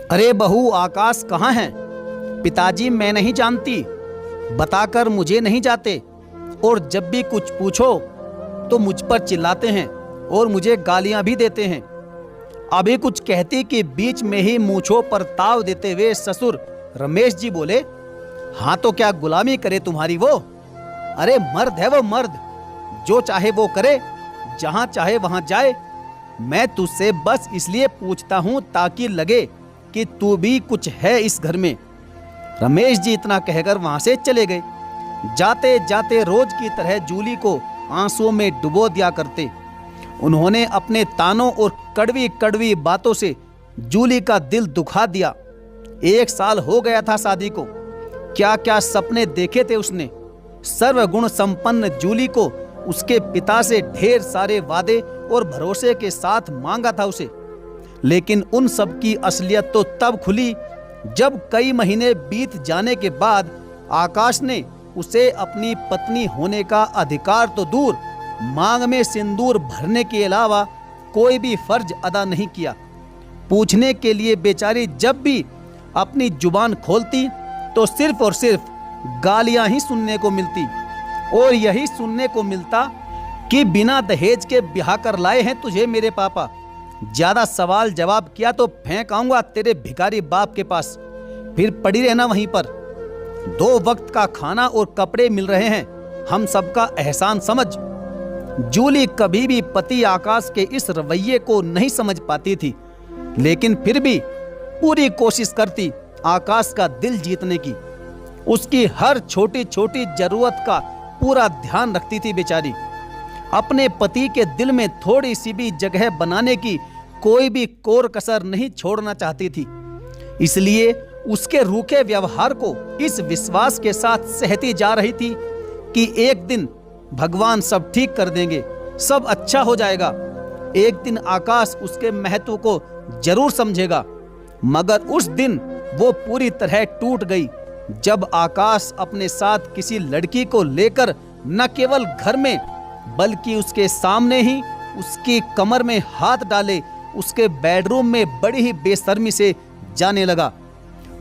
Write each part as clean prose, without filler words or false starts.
अरे बहू, आकाश कहाँ है? पिताजी, मैं नहीं जानती, बताकर मुझे नहीं जाते, और जब भी कुछ पूछो तो मुझ पर चिल्लाते हैं और मुझे गालियां भी देते हैं। अभी कुछ कहती कि बीच में ही मूंछों पर ताव देते हुए ससुर रमेश जी बोले, हाँ तो क्या गुलामी करे तुम्हारी वो? अरे मर्द है वो, मर्द, जो चाहे वो करे, जहां चाहे वहां जाए। मैं तुझसे बस इसलिए पूछता हूं ताकि लगे कि तू भी कुछ है इस घर में। रमेश जी इतना कहकर वहां से चले गए। जाते जाते रोज की तरह जूली को आंसुओं में डुबो दिया करते। उन्होंने अपने तानों और कड़वी कड़वी बातों से जूली का दिल दुखा दिया। 1 साल हो गया था शादी को। क्या क्या सपने देखे थे उसने। सर्वगुण संपन्न जूली को उसके पिता से ढेर सारे वादे और भरोसे के साथ मांगा था उसे। लेकिन उन सब की असलियत तो तब खुली जब कई महीने बीत जाने के बाद आकाश ने उसे अपनी पत्नी होने का अधिकार तो दूर, मांग में सिंदूर भरने के अलावा कोई भी फर्ज अदा नहीं किया। पूछने के लिए बेचारी जब भी अपनी जुबान खोलती तो सिर्फ और सिर्फ गालियां ही सुनने को मिलती, और यही सुनने को मिलता कि बिना दहेज के ब्याह कर लाए हैं तुझे मेरे पापा। ज्यादा सवाल जवाब किया तो फेंक आऊंगा तेरे भिखारी बाप के पास, फिर पड़ी रहना वहीं पर। 2 वक्त का खाना और कपड़े मिल रहे हैं, हम सबका एहसान समझ। जूली कभी भी पति आकाश के इस रवैये को नहीं समझ पाती थी, लेकिन फिर भी पूरी कोशिश करती आकाश का दिल जीतने की। उसकी हर छोटी छोटी जरूरत का पूरा ध्यान रखती थी बेचारी। अपने पति के दिल में थोड़ी सी भी जगह बनाने की कोई भी कोर कसर नहीं छोड़ना चाहती थी। इसलिए उसके रूखे व्यवहार को इस विश्वास के साथ सहती जा रही थी कि एक दिन भगवान सब ठीक कर देंगे, सब अच्छा हो जाएगा। एक दिन आकाश उसके महत्व को जरूर समझेगा। मगर उस दिन वो पूरी तरह टूट गई जब आकाश अपने साथ किसी लड़की को लेकर न केवल घर में बल्कि उसके सामने ही उसकी कमर में हाथ डाले उसके बेडरूम में बड़ी ही बेशर्मी से जाने लगा।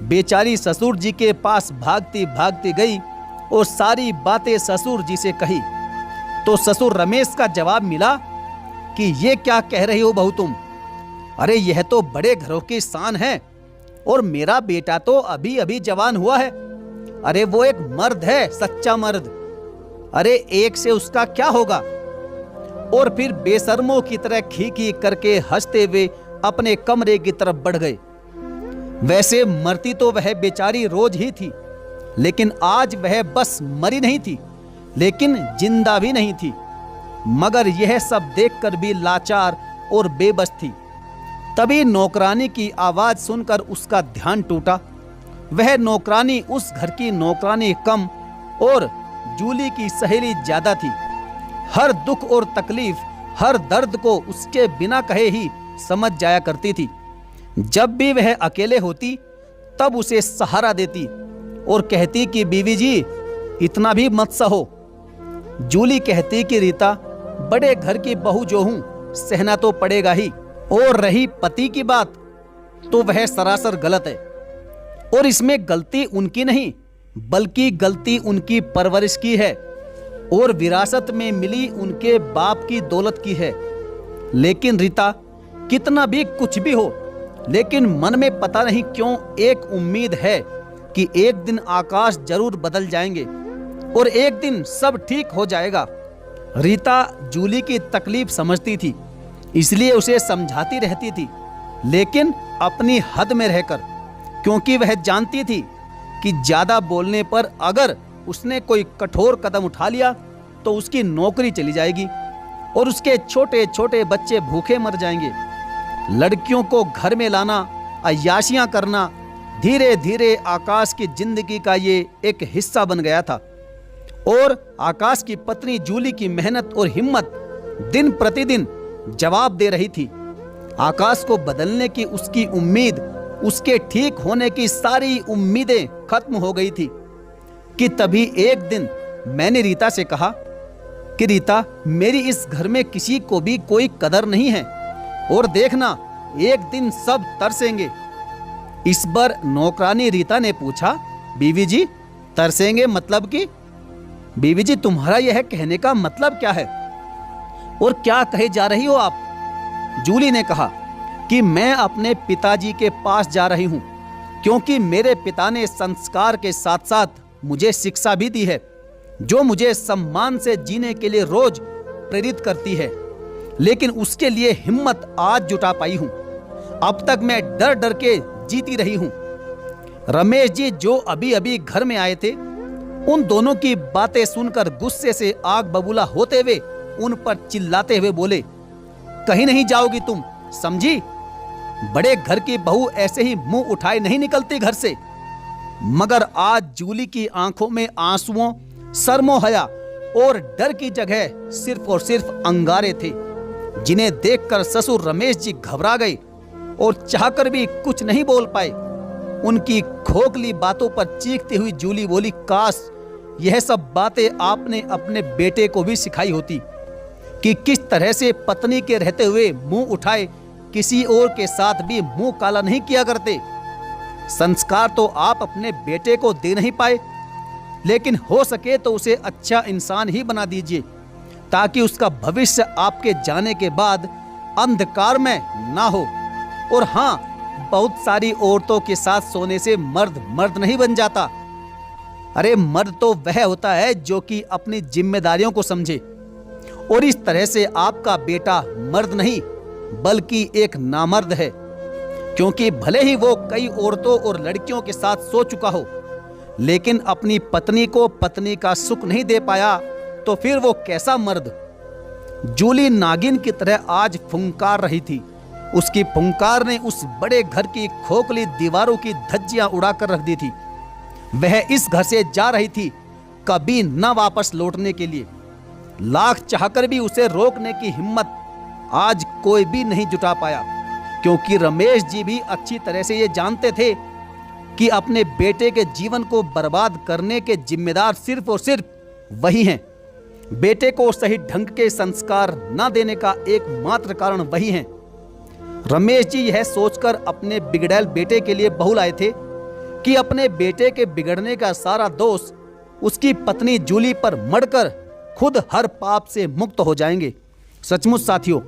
बेचारी ससुर जी के पास भागती भागती गई और सारी बातें ससुर जी से कही तो ससुर रमेश का जवाब मिला कि ये क्या कह रही हो बहू तुम? अरे यह तो बड़े घरों की शान है, और मेरा बेटा तो अभी अभी जवान हुआ है। अरे वो एक मर्द है, सच्चा मर्द। अरे एक से उसका क्या होगा? और फिर बेशर्मों की तरह खी करके हंसते हुए अपने कमरे की तरफ बढ़ गए। वैसे मरती तो वह बेचारी रोज ही थी, लेकिन आज वह बस मरी नहीं थी, लेकिन जिंदा भी नहीं थी। मगर यह सब देखकर भी लाचार और बेबस थी। तभी नौकरानी की आवाज सुनकर उसका ध्यान टूटा। वह नौकरानी उस घर की नौकरानी कम और जूली की सहेली ज्यादा थी। हर दुख और तकलीफ, हर दर्द को उसके बिना कहे ही समझ जाया करती थी। जब भी वह अकेले होती तब उसे सहारा देती और कहती कि बीवी जी इतना भी मत सहो। जूली कहती कि रीता, बड़े घर की बहू जो हूं, सहना तो पड़ेगा ही। और रही पति की बात, तो वह सरासर गलत है, और इसमें गलती उनकी नहीं बल्कि गलती उनकी परवरिश की है और विरासत में मिली उनके बाप की दौलत की है। लेकिन रीता, कितना भी कुछ भी हो, लेकिन मन में पता नहीं क्यों एक उम्मीद है कि एक दिन आकाश जरूर बदल जाएंगे और एक दिन सब ठीक हो जाएगा। रीता जूली की तकलीफ समझती थी, इसलिए उसे समझाती रहती थी, लेकिन अपनी हद में रहकर, क्योंकि वह जानती थी कि ज्यादा बोलने पर अगर उसने कोई कठोर कदम उठा लिया तो उसकी नौकरी चली जाएगी और उसके छोटे छोटे बच्चे भूखे मर जाएंगे। लड़कियों को घर में लाना, अय्याशियां करना धीरे धीरे आकाश की जिंदगी का ये एक हिस्सा बन गया था। और आकाश की पत्नी जूली की मेहनत और हिम्मत दिन प्रतिदिन जवाब दे रही थी। आकाश को बदलने की उसकी उम्मीद, उसके ठीक होने की सारी उम्मीदें खत्म हो गई थी कि तभी एक दिन मैंने रीता से कहा कि रीता, मेरी इस घर में किसी को भी कोई कदर नहीं है, और देखना एक दिन सब तरसेंगे। इस बार नौकरानी रीता ने पूछा, बीवी जी तरसेंगे मतलब कि? बीवी जी तुम्हारा यह कहने का मतलब क्या है और क्या कहे जा रही हो आप? जूली ने कहा कि मैं अपने पिताजी के पास जा रही हूं क्योंकि मेरे पिता ने संस्कार के साथ साथ मुझे शिक्षा भी दी है जो मुझे सम्मान से जीने के लिए रोज प्रेरित करती है, लेकिन उसके लिए हिम्मत आज जुटा पाई हूं। अब तक मैं डर डर के जीती रही हूं। रमेश जी जो अभी अभी घर में आए थे, उन दोनों की बातें सुनकर गुस्से से आग बबूला होते हुए उन पर चिल्लाते हुए बोले, कहीं नहीं जाओगी तुम, समझी? बड़े घर की बहू ऐसे ही मुंह उठाए नहीं निकलती घर से। मगर आज जूली की आंखों में आंसुओं, शर्मो हया और डर की जगह सिर्फ और सिर्फ अंगारे थे, जिन्हें देखकर ससुर रमेश जी घबरा गए और चाहकर भी कुछ नहीं बोल पाए। उनकी खोखली बातों पर चीखती हुई जूली बोली, काश यह सब बातें आपने अपने बेटे को भी सिखाई होती कि किस तरह से पत्नी के रहते हुए मुंह उठाए किसी और के साथ भी मुंह काला नहीं किया करते। संस्कार तो आप अपने बेटे को दे नहीं पाए, लेकिन हो सके तो उसे अच्छा इंसान ही बना दीजिए ताकि उसका भविष्य आपके जाने के बाद अंधकार में ना हो। और हाँ, बहुत सारी औरतों के साथ सोने से मर्द नहीं बन जाता। अरे मर्द तो वह होता है जो कि अपनी जिम्मेदारियों को समझे, और इस तरह से आपका बेटा मर्द नहीं बल्कि एक नामर्द है, क्योंकि भले ही वो कई औरतों और लड़कियों के साथ सो चुका हो, लेकिन अपनी पत्नी को पत्नी का सुख नहीं दे पाया, तो फिर वो कैसा मर्द? जूली नागिन की तरह आज फुंकार रही थी। उसकी फुंकार ने उस बड़े घर की खोखली दीवारों की धज्जियां उड़ाकर रख दी थी। वह इस घर से जा रही थी कभी न वापस लौटने के लिए। लाख चाहकर भी उसे रोकने की हिम्मत आज कोई भी नहीं जुटा पाया, क्योंकि रमेश जी भी अच्छी तरह से ये जानते थे कि अपने बेटे के जीवन को बर्बाद करने के जिम्मेदार सिर्फ और सिर्फ वही हैं। बेटे को सही ढंग के संस्कार न देने का एकमात्र कारण वही हैं। रमेश जी यह सोचकर अपने बिगड़ैल बेटे के लिए बहू लाए थे कि अपने बेटे के बिगड़ने का सारा दोष उसकी पत्नी जूली पर मढ़कर खुद हर पाप से मुक्त हो जाएंगे। सचमुच साथियों,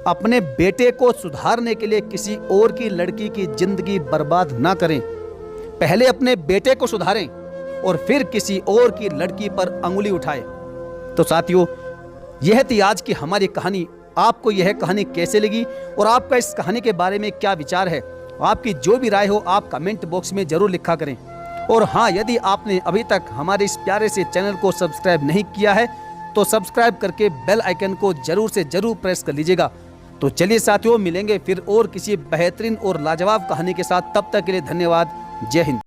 अपने बेटे को सुधारने के लिए किसी और की लड़की की जिंदगी बर्बाद ना करें। पहले अपने बेटे को सुधारें और फिर किसी और की लड़की पर अंगुली उठाएं। तो साथियों, यह थी आज की हमारी कहानी। आपको यह कहानी कैसे लगी और आपका इस कहानी के बारे में क्या विचार है? आपकी जो भी राय हो आप कमेंट बॉक्स में जरूर लिखा करें। और हाँ, यदि आपने अभी तक हमारे इस प्यारे से चैनल को सब्सक्राइब नहीं किया है तो सब्सक्राइब करके बेल आइकन को जरूर से जरूर प्रेस कर लीजिएगा। तो चलिए साथियों, मिलेंगे फिर और किसी बेहतरीन और लाजवाब कहानी के साथ। तब तक के लिए धन्यवाद। जय हिंद।